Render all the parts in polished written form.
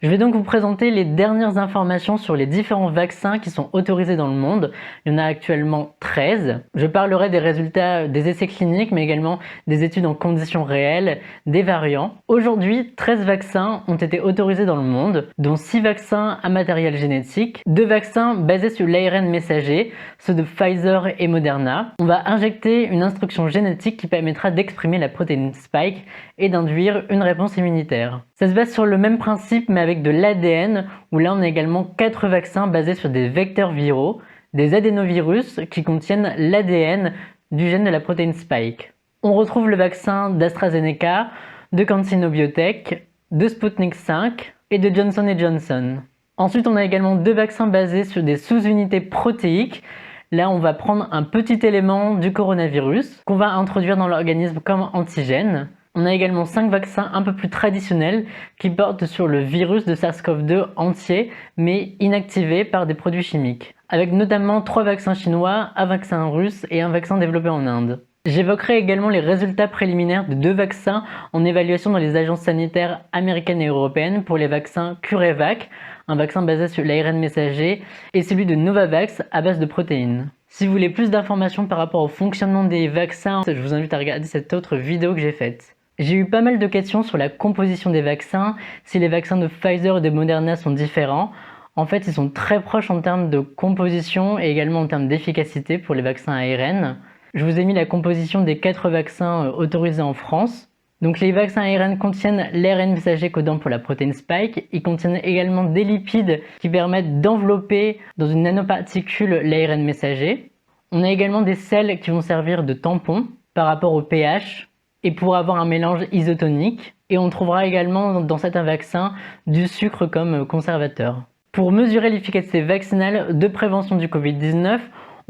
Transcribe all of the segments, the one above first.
Je vais donc vous présenter les dernières informations sur les différents vaccins qui sont autorisés dans le monde. Il y en a actuellement 13. Je parlerai des résultats des essais cliniques, mais également des études en conditions réelles, des variants. Aujourd'hui, 13 vaccins ont été autorisés dans le monde, dont 6 vaccins à matériel génétique, 2 vaccins basés sur l'ARN messager, ceux de Pfizer et Moderna. On va injecter une instruction génétique qui permettra d'exprimer la protéine Spike et d'induire une réponse immunitaire. Ça se base sur le même principe mais avec de l'ADN, où là on a également 4 vaccins basés sur des vecteurs viraux, des adénovirus qui contiennent l'ADN du gène de la protéine Spike. On retrouve le vaccin d'AstraZeneca, de CanSino Biotech, de Sputnik 5 et de Johnson & Johnson. Ensuite on a également 2 vaccins basés sur des sous-unités protéiques. Là, on va prendre un petit élément du coronavirus qu'on va introduire dans l'organisme comme antigène. On a également 5 vaccins un peu plus traditionnels qui portent sur le virus de SARS-CoV-2 entier, mais inactivé par des produits chimiques, avec notamment 3 vaccins chinois, un vaccin russe et un vaccin développé en Inde. J'évoquerai également les résultats préliminaires de 2 vaccins en évaluation dans les agences sanitaires américaines et européennes pour les vaccins CureVac, un vaccin basé sur l'ARN messager, et celui de Novavax à base de protéines. Si vous voulez plus d'informations par rapport au fonctionnement des vaccins, je vous invite à regarder cette autre vidéo que j'ai faite. J'ai eu pas mal de questions sur la composition des vaccins, si les vaccins de Pfizer et de Moderna sont différents. En fait, ils sont très proches en termes de composition et également en termes d'efficacité pour les vaccins ARN. Je vous ai mis la composition des 4 vaccins autorisés en France. Donc les vaccins ARN contiennent l'ARN messager codant pour la protéine Spike. Ils contiennent également des lipides qui permettent d'envelopper dans une nanoparticule l'ARN messager. On a également des sels qui vont servir de tampon par rapport au pH et pour avoir un mélange isotonique. Et on trouvera également dans certains vaccins du sucre comme conservateur. Pour mesurer l'efficacité vaccinale de prévention du Covid-19,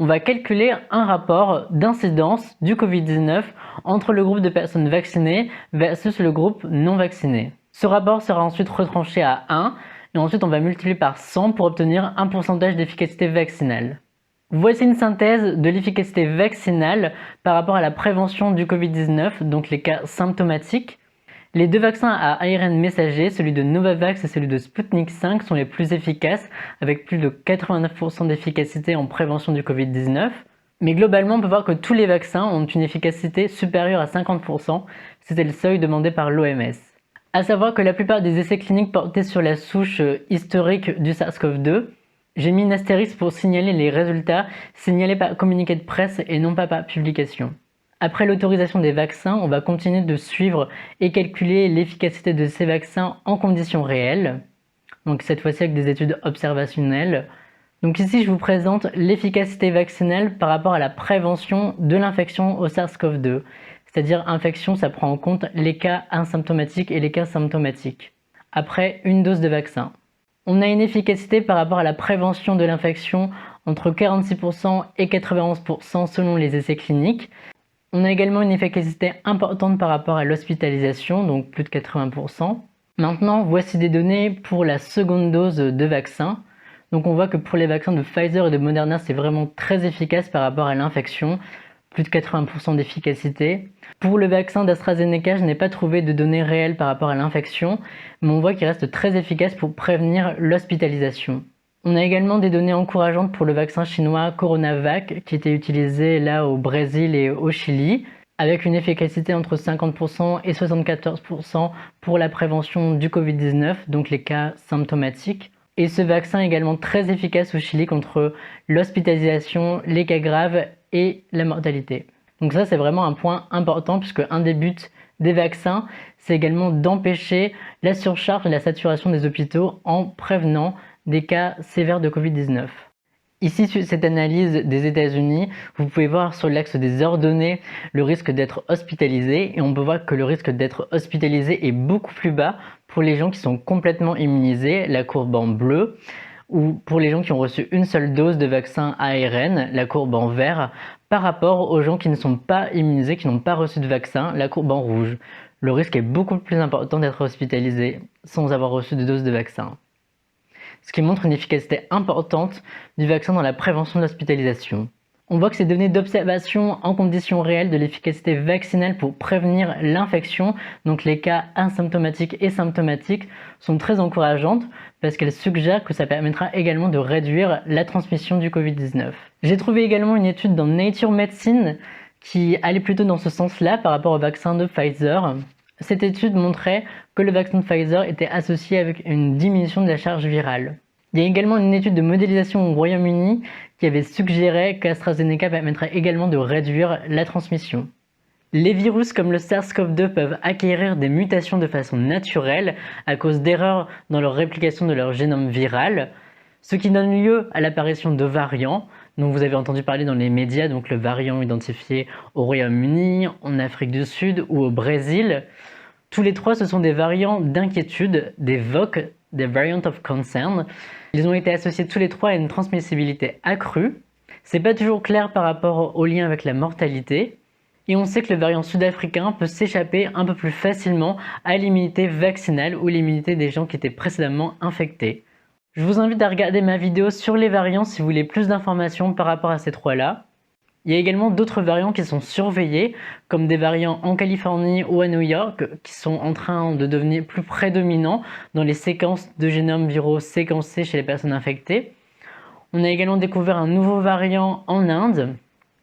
on va calculer un rapport d'incidence du Covid-19 entre le groupe de personnes vaccinées versus le groupe non vacciné. Ce rapport sera ensuite retranché à 1 et ensuite on va multiplier par 100 pour obtenir un pourcentage d'efficacité vaccinale. Voici une synthèse de l'efficacité vaccinale par rapport à la prévention du Covid-19, donc les cas symptomatiques. Les 2 vaccins à ARN messager, celui de Novavax et celui de Sputnik 5, sont les plus efficaces, avec plus de 89% d'efficacité en prévention du Covid-19. Mais globalement, on peut voir que tous les vaccins ont une efficacité supérieure à 50%, c'était le seuil demandé par l'OMS. A savoir que la plupart des essais cliniques portaient sur la souche historique du SARS-CoV-2. J'ai mis une astérisque pour signaler les résultats signalés par communiqué de presse et non pas par publication. Après l'autorisation des vaccins, on va continuer de suivre et calculer l'efficacité de ces vaccins en conditions réelles. Donc cette fois-ci avec des études observationnelles. Donc ici, je vous présente l'efficacité vaccinale par rapport à la prévention de l'infection au SARS-CoV-2. C'est-à-dire infection, ça prend en compte les cas asymptomatiques et les cas symptomatiques. Après une dose de vaccin. On a une efficacité par rapport à la prévention de l'infection entre 46% et 91% selon les essais cliniques. On a également une efficacité importante par rapport à l'hospitalisation, donc plus de 80%. Maintenant, voici des données pour la seconde dose de vaccin. Donc on voit que pour les vaccins de Pfizer et de Moderna, c'est vraiment très efficace par rapport à l'infection, plus de 80% d'efficacité. Pour le vaccin d'AstraZeneca, je n'ai pas trouvé de données réelles par rapport à l'infection, mais on voit qu'il reste très efficace pour prévenir l'hospitalisation. On a également des données encourageantes pour le vaccin chinois CoronaVac qui était utilisé là au Brésil et au Chili, avec une efficacité entre 50% et 74% pour la prévention du Covid-19, donc les cas symptomatiques. Et ce vaccin est également très efficace au Chili contre l'hospitalisation, les cas graves et la mortalité. Donc ça, c'est vraiment un point important puisque un des buts des vaccins, c'est également d'empêcher la surcharge et la saturation des hôpitaux en prévenant des cas sévères de Covid-19. Ici, sur cette analyse des États-Unis, vous pouvez voir sur l'axe des heures données le risque d'être hospitalisé et on peut voir que le risque d'être hospitalisé est beaucoup plus bas pour les gens qui sont complètement immunisés, la courbe en bleu, ou pour les gens qui ont reçu une seule dose de vaccin ARN, la courbe en vert, par rapport aux gens qui ne sont pas immunisés, qui n'ont pas reçu de vaccin, la courbe en rouge. Le risque est beaucoup plus important d'être hospitalisé sans avoir reçu de dose de vaccin. Ce qui montre une efficacité importante du vaccin dans la prévention de l'hospitalisation. On voit que ces données d'observation en conditions réelles de l'efficacité vaccinale pour prévenir l'infection, donc les cas asymptomatiques et symptomatiques, sont très encourageantes parce qu'elles suggèrent que ça permettra également de réduire la transmission du Covid-19. J'ai trouvé également une étude dans Nature Medicine qui allait plutôt dans ce sens-là par rapport au vaccin de Pfizer. Cette étude montrait que le vaccin de Pfizer était associé avec une diminution de la charge virale. Il y a également une étude de modélisation au Royaume-Uni qui avait suggéré qu'AstraZeneca permettrait également de réduire la transmission. Les virus comme le SARS-CoV-2 peuvent acquérir des mutations de façon naturelle à cause d'erreurs dans leur réplication de leur génome viral, ce qui donne lieu à l'apparition de variants dont vous avez entendu parler dans les médias, donc le variant identifié au Royaume-Uni, en Afrique du Sud ou au Brésil. Tous les trois, ce sont des variants d'inquiétude, des VOC, des Variants of Concern. Ils ont été associés tous les trois à une transmissibilité accrue. C'est pas toujours clair par rapport au lien avec la mortalité. Et on sait que le variant sud-africain peut s'échapper un peu plus facilement à l'immunité vaccinale ou l'immunité des gens qui étaient précédemment infectés. Je vous invite à regarder ma vidéo sur les variants si vous voulez plus d'informations par rapport à ces trois-là. Il y a également d'autres variants qui sont surveillés, comme des variants en Californie ou à New York, qui sont en train de devenir plus prédominants dans les séquences de génomes viraux séquencés chez les personnes infectées. On a également découvert un nouveau variant en Inde,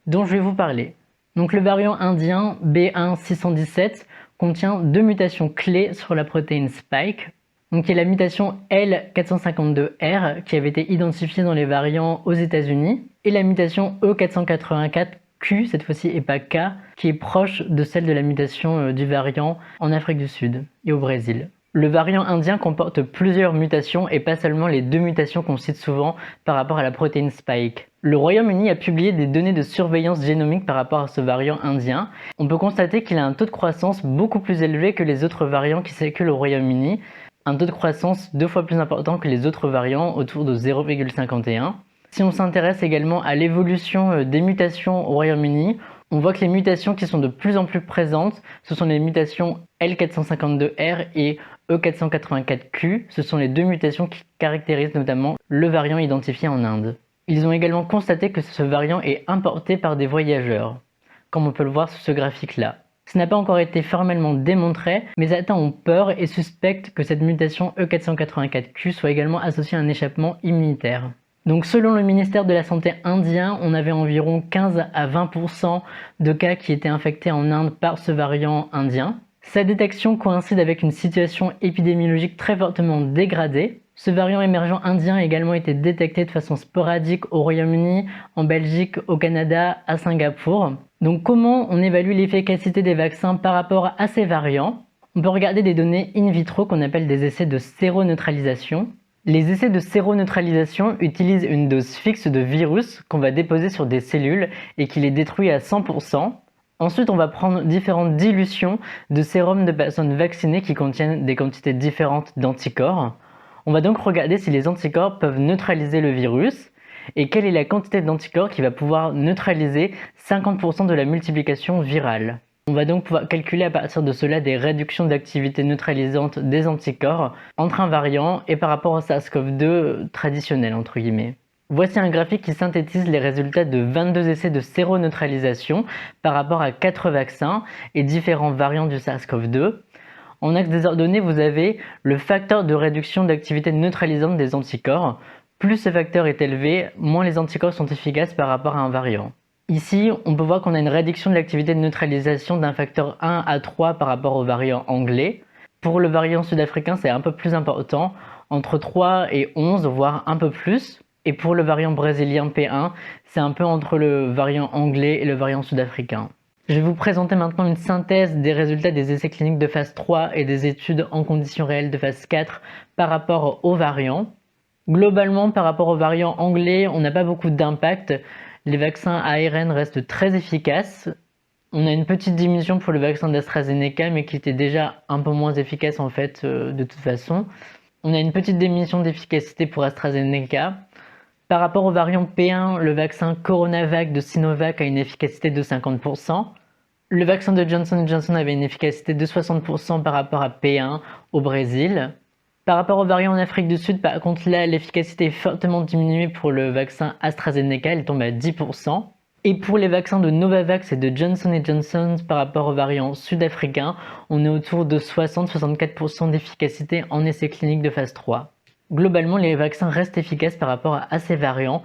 dont je vais vous parler. Donc le variant indien B1617 contient deux mutations clés sur la protéine Spike. Donc il y a la mutation L452R qui avait été identifiée dans les variants aux États-Unis et la mutation E484Q, cette fois-ci et pas K, qui est proche de celle de la mutation du variant en Afrique du Sud et au Brésil. Le variant indien comporte plusieurs mutations et pas seulement les deux mutations qu'on cite souvent par rapport à la protéine Spike. Le Royaume-Uni a publié des données de surveillance génomique par rapport à ce variant indien. On peut constater qu'il a un taux de croissance beaucoup plus élevé que les autres variants qui circulent au Royaume-Uni, un taux de croissance 2 fois plus important que les autres variants, autour de 0,51. Si on s'intéresse également à l'évolution des mutations au Royaume-Uni, on voit que les mutations qui sont de plus en plus présentes, ce sont les mutations L452R et E484Q. Ce sont les deux mutations qui caractérisent notamment le variant identifié en Inde. Ils ont également constaté que ce variant est importé par des voyageurs, comme on peut le voir sur ce graphique-là. Ce n'a pas encore été formellement démontré, mais certains ont peur et suspectent que cette mutation E484Q soit également associée à un échappement immunitaire. Donc selon le ministère de la Santé indien, on avait environ 15 à 20% de cas qui étaient infectés en Inde par ce variant indien. Sa détection coïncide avec une situation épidémiologique très fortement dégradée. Ce variant émergent indien a également été détecté de façon sporadique au Royaume-Uni, en Belgique, au Canada, à Singapour. Donc comment on évalue l'efficacité des vaccins par rapport à ces variants? On peut regarder des données in vitro qu'on appelle des essais de séroneutralisation. Les essais de séroneutralisation utilisent une dose fixe de virus qu'on va déposer sur des cellules et qui les détruit à 100%. Ensuite, on va prendre différentes dilutions de sérum de personnes vaccinées qui contiennent des quantités différentes d'anticorps. On va donc regarder si les anticorps peuvent neutraliser le virus et quelle est la quantité d'anticorps qui va pouvoir neutraliser 50% de la multiplication virale. On va donc pouvoir calculer à partir de cela des réductions d'activité neutralisante des anticorps entre un variant et par rapport au SARS-CoV-2 traditionnel entre guillemets. Voici un graphique qui synthétise les résultats de 22 essais de séroneutralisation par rapport à 4 vaccins et différents variants du SARS-CoV-2. En axe désordonné, vous avez le facteur de réduction d'activité neutralisante des anticorps. Plus ce facteur est élevé, moins les anticorps sont efficaces par rapport à un variant. Ici, on peut voir qu'on a une réduction de l'activité de neutralisation d'un facteur 1 à 3 par rapport au variant anglais. Pour le variant sud-africain, c'est un peu plus important, entre 3 et 11, voire un peu plus. Et pour le variant brésilien P1, c'est un peu entre le variant anglais et le variant sud-africain. Je vais vous présenter maintenant une synthèse des résultats des essais cliniques de phase 3 et des études en conditions réelles de phase 4 par rapport aux variants. Globalement, par rapport au variant anglais, on n'a pas beaucoup d'impact. Les vaccins ARN restent très efficaces. On a une petite diminution pour le vaccin d'AstraZeneca, mais qui était déjà un peu moins efficace en fait de toute façon. On a une petite diminution d'efficacité pour AstraZeneca. Par rapport au variant P1, le vaccin Coronavac de Sinovac a une efficacité de 50%. Le vaccin de Johnson & Johnson avait une efficacité de 60% par rapport à P1 au Brésil. Par rapport au variant en Afrique du Sud, par contre là, l'efficacité est fortement diminuée pour le vaccin AstraZeneca, elle tombe à 10%. Et pour les vaccins de Novavax et de Johnson & Johnson par rapport aux variants sud-africains, on est autour de 60-64% d'efficacité en essais cliniques de phase 3. Globalement, les vaccins restent efficaces par rapport à ces variants.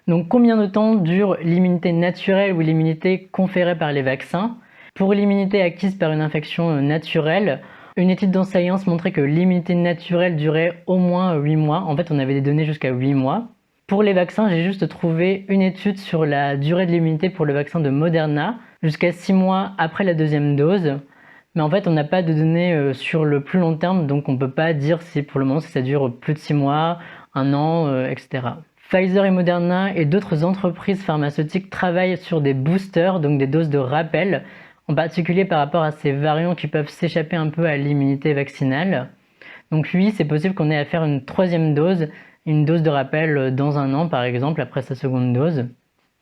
Donc combien de temps dure l'immunité naturelle ou l'immunité conférée par les vaccins? Pour l'immunité acquise par une infection naturelle, une étude dans Science montrait que l'immunité naturelle durait au moins 8 mois. En fait, on avait des données jusqu'à 8 mois. Pour les vaccins, j'ai juste trouvé une étude sur la durée de l'immunité pour le vaccin de Moderna, jusqu'à 6 mois après la deuxième dose. Mais en fait, on n'a pas de données sur le plus long terme, donc on ne peut pas dire si pour le moment si ça dure plus de 6 mois, 1 an, etc. Pfizer et Moderna et d'autres entreprises pharmaceutiques travaillent sur des boosters, donc des doses de rappel, en particulier par rapport à ces variants qui peuvent s'échapper un peu à l'immunité vaccinale. Donc oui, c'est possible qu'on ait à faire une troisième dose, une dose de rappel dans 1 an par exemple, après sa seconde dose.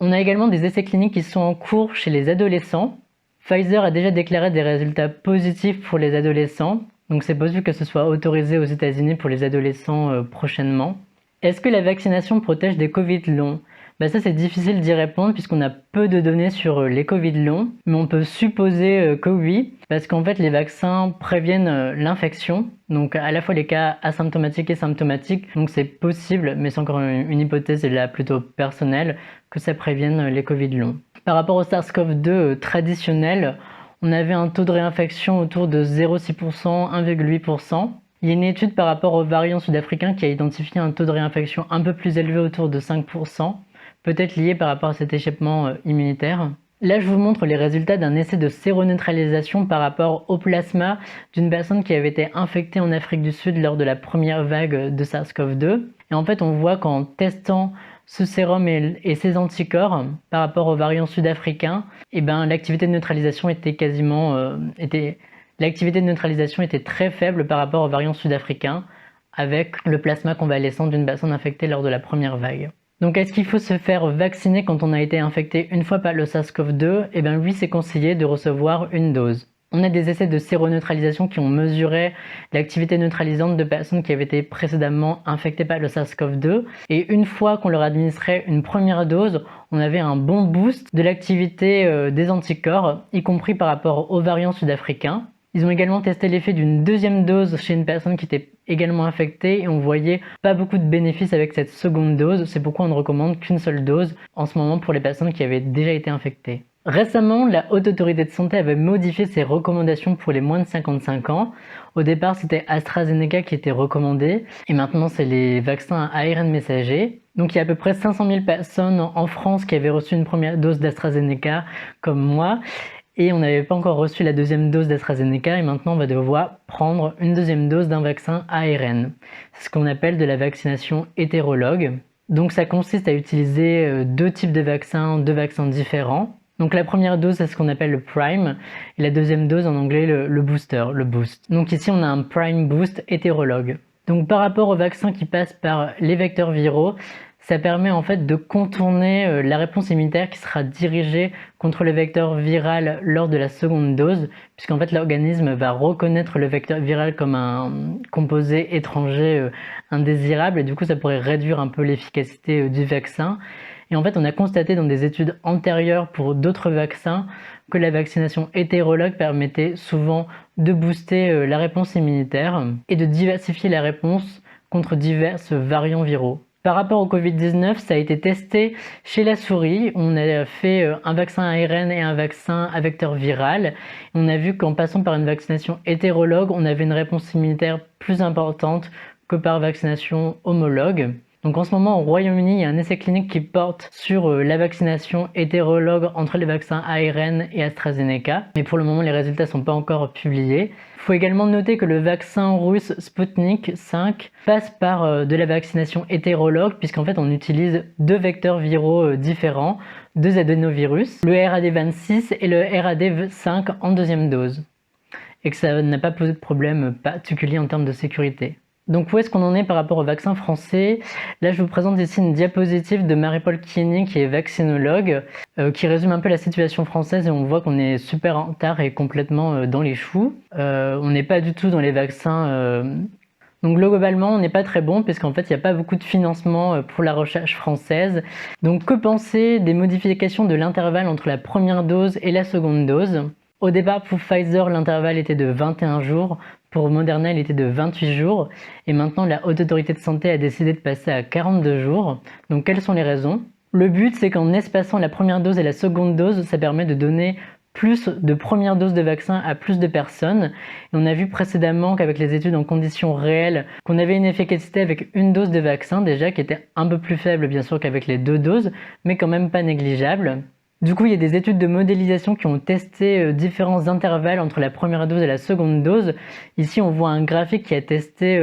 On a également des essais cliniques qui sont en cours chez les adolescents. Pfizer a déjà déclaré des résultats positifs pour les adolescents, donc c'est possible que ce soit autorisé aux États-Unis pour les adolescents prochainement. Est-ce que la vaccination protège des Covid longs? Ça c'est difficile d'y répondre puisqu'on a peu de données sur les Covid longs, mais on peut supposer que oui, parce qu'en fait les vaccins préviennent l'infection, donc à la fois les cas asymptomatiques et symptomatiques, donc c'est possible, mais c'est encore une hypothèse là plutôt personnelle, que ça prévienne les Covid longs. Par rapport au SARS-CoV-2 traditionnel, on avait un taux de réinfection autour de 0,6%, 1,8%. Il y a une étude par rapport aux variants sud-africains qui a identifié un taux de réinfection un peu plus élevé autour de 5%, peut-être lié par rapport à cet échappement immunitaire. Là, je vous montre les résultats d'un essai de séroneutralisation par rapport au plasma d'une personne qui avait été infectée en Afrique du Sud lors de la première vague de SARS-CoV-2. Et en fait, on voit qu'en testant ce sérum et ses anticorps par rapport aux variants sud-africains, l'activité de neutralisation l'activité de neutralisation était très faible par rapport aux variants sud-africains avec le plasma convalescent d'une personne infectée lors de la première vague. Donc est-ce qu'il faut se faire vacciner quand on a été infecté une fois par le SARS-CoV-2? Oui, c'est conseillé de recevoir une dose. On a des essais de séroneutralisation qui ont mesuré l'activité neutralisante de personnes qui avaient été précédemment infectées par le SARS-CoV-2. Et une fois qu'on leur administrait une première dose, on avait un bon boost de l'activité des anticorps, y compris par rapport aux variants sud-africains. Ils ont également testé l'effet d'une deuxième dose chez une personne qui était également infectée et on voyait pas beaucoup de bénéfices avec cette seconde dose. C'est pourquoi on ne recommande qu'une seule dose en ce moment pour les personnes qui avaient déjà été infectées. Récemment, la Haute Autorité de Santé avait modifié ses recommandations pour les moins de 55 ans. Au départ, c'était AstraZeneca qui était recommandé et maintenant c'est les vaccins à ARN messager. Donc il y a à peu près 500 000 personnes en France qui avaient reçu une première dose d'AstraZeneca comme moi. Et on n'avait pas encore reçu la deuxième dose d'AstraZeneca et maintenant on va devoir prendre une deuxième dose d'un vaccin ARN. C'est ce qu'on appelle de la vaccination hétérologue. Donc ça consiste à utiliser deux types de vaccins, deux vaccins différents. Donc la première dose, c'est ce qu'on appelle le prime, et la deuxième dose en anglais le booster, le boost. Donc ici on a un prime boost hétérologue. Donc par rapport aux vaccins qui passent par les vecteurs viraux, ça permet en fait de contourner la réponse immunitaire qui sera dirigée contre le vecteur viral lors de la seconde dose, puisqu'en fait l'organisme va reconnaître le vecteur viral comme un composé étranger indésirable, et du coup ça pourrait réduire un peu l'efficacité du vaccin. Et en fait on a constaté dans des études antérieures pour d'autres vaccins que la vaccination hétérologue permettait souvent de booster la réponse immunitaire et de diversifier la réponse contre divers variants viraux. Par rapport au Covid-19, ça a été testé chez la souris. On a fait un vaccin ARN et un vaccin à vecteur viral. On a vu qu'en passant par une vaccination hétérologue, on avait une réponse immunitaire plus importante que par vaccination homologue. Donc en ce moment au Royaume-Uni, il y a un essai clinique qui porte sur la vaccination hétérologue entre les vaccins ARN et AstraZeneca. Mais pour le moment, les résultats ne sont pas encore publiés. Il faut également noter que le vaccin russe Sputnik 5 passe par de la vaccination hétérologue puisqu'en fait on utilise deux vecteurs viraux différents, deux adénovirus, le RAD26 et le RAD5 en deuxième dose. Et que ça n'a pas posé de problème particulier en termes de sécurité. Donc où est-ce qu'on en est par rapport au vaccin français? Là je vous présente ici une diapositive de Marie-Paul Kieny qui est vaccinologue, qui résume un peu la situation française et on voit qu'on est super en retard et complètement dans les choux. On n'est pas du tout dans les vaccins Donc globalement, on n'est pas très bon puisqu'en fait, il n'y a pas beaucoup de financement pour la recherche française. Donc que penser des modifications de l'intervalle entre la première dose et la seconde dose? Au départ, pour Pfizer, l'intervalle était de 21 jours. Pour Moderna, il était de 28 jours. Et maintenant, la Haute Autorité de Santé a décidé de passer à 42 jours. Donc quelles sont les raisons? Le but, c'est qu'en espaçant la première dose et la seconde dose, ça permet de donner plus de premières doses de vaccin à plus de personnes. Et on a vu précédemment qu'avec les études en conditions réelles, qu'on avait une efficacité avec une dose de vaccin déjà qui était un peu plus faible bien sûr qu'avec les 2 doses, mais quand même pas négligeable. Du coup, il y a des études de modélisation qui ont testé différents intervalles entre la première dose et la seconde dose. Ici, on voit un graphique qui a testé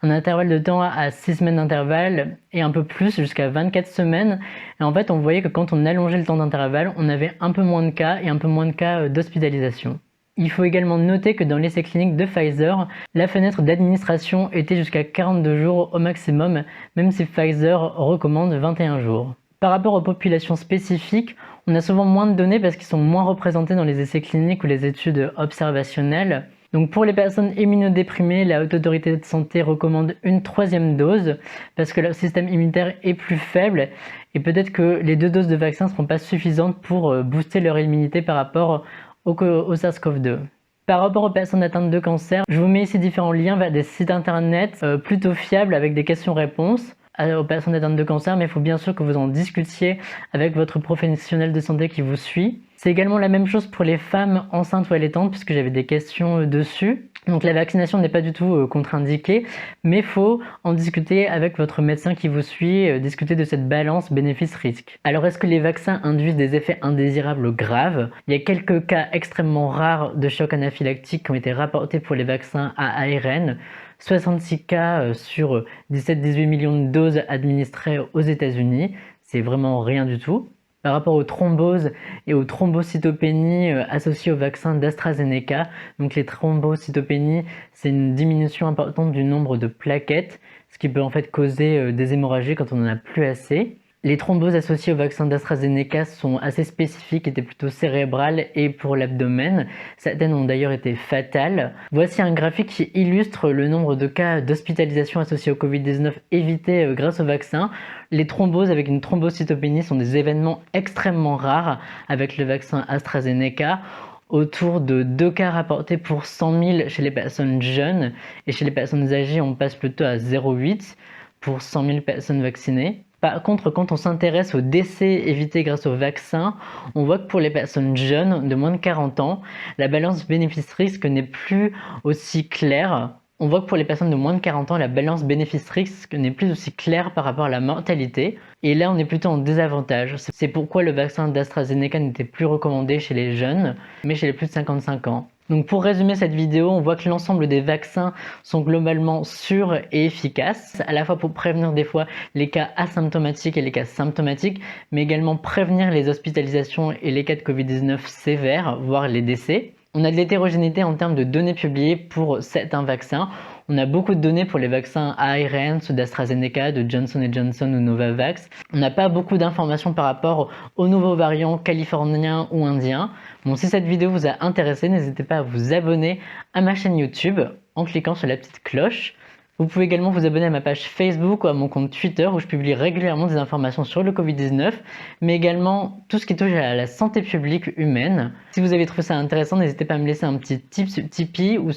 un intervalle de temps à 6 semaines d'intervalle et un peu plus jusqu'à 24 semaines. Et en fait, on voyait que quand on allongeait le temps d'intervalle, on avait un peu moins de cas et un peu moins de cas d'hospitalisation. Il faut également noter que dans l'essai clinique de Pfizer, la fenêtre d'administration était jusqu'à 42 jours au maximum, même si Pfizer recommande 21 jours. Par rapport aux populations spécifiques, on a souvent moins de données parce qu'ils sont moins représentés dans les essais cliniques ou les études observationnelles. Donc pour les personnes immunodéprimées, la Haute Autorité de Santé recommande une 3e dose parce que leur système immunitaire est plus faible et peut-être que les 2 doses de vaccin ne seront pas suffisantes pour booster leur immunité par rapport au SARS-CoV-2. Par rapport aux personnes atteintes de cancer, je vous mets ici différents liens vers des sites internet plutôt fiables avec des questions-réponses aux personnes atteintes de cancer, mais il faut bien sûr que vous en discutiez avec votre professionnel de santé qui vous suit. C'est également la même chose pour les femmes enceintes ou allaitantes, puisque j'avais des questions dessus. Donc la vaccination n'est pas du tout contre-indiquée, mais il faut en discuter avec votre médecin qui vous suit, discuter de cette balance bénéfice-risque. Alors est-ce que les vaccins induisent des effets indésirables graves? Il y a quelques cas extrêmement rares de choc anaphylactique qui ont été rapportés pour les vaccins à ARN. 66 cas sur 17-18 millions de doses administrées aux États-Unis, c'est vraiment rien du tout. Par rapport aux thromboses et aux thrombocytopénies associées au vaccin d'AstraZeneca, donc les thrombocytopénies, c'est une diminution importante du nombre de plaquettes, ce qui peut en fait causer des hémorragies quand on n'en a plus assez. Les thromboses associées au vaccin d'AstraZeneca sont assez spécifiques, étaient plutôt cérébrales et pour l'abdomen. Certaines ont d'ailleurs été fatales. Voici un graphique qui illustre le nombre de cas d'hospitalisation associés au Covid-19 évités grâce au vaccin. Les thromboses avec une thrombocytopénie sont des événements extrêmement rares avec le vaccin AstraZeneca. Autour de 2 cas rapportés pour 100 000 chez les personnes jeunes et chez les personnes âgées, on passe plutôt à 0,8 pour 100 000 personnes vaccinées. Par contre, quand on s'intéresse aux décès évités grâce au vaccin, on voit que pour les personnes jeunes de moins de 40 ans, la balance bénéfice-risque n'est plus aussi claire. On voit que pour les personnes de moins de 40 ans, la balance bénéfice-risque n'est plus aussi claire par rapport à la mortalité. Et là, on est plutôt en désavantage. C'est pourquoi le vaccin d'AstraZeneca n'était plus recommandé chez les jeunes, mais chez les plus de 55 ans. Donc pour résumer cette vidéo, on voit que l'ensemble des vaccins sont globalement sûrs et efficaces, à la fois pour prévenir des fois les cas asymptomatiques et les cas symptomatiques, mais également prévenir les hospitalisations et les cas de Covid-19 sévères, voire les décès. On a de l'hétérogénéité en termes de données publiées pour certains vaccins. On a beaucoup de données pour les vaccins à ARN, ceux d'AstraZeneca, de Johnson & Johnson ou Novavax. On n'a pas beaucoup d'informations par rapport aux nouveaux variants californiens ou indiens. Bon, si cette vidéo vous a intéressé, n'hésitez pas à vous abonner à ma chaîne YouTube en cliquant sur la petite cloche. Vous pouvez également vous abonner à ma page Facebook ou à mon compte Twitter où je publie régulièrement des informations sur le Covid-19, mais également tout ce qui touche à la santé publique humaine. Si vous avez trouvé ça intéressant, n'hésitez pas à me laisser un petit tip sur Tipeee ou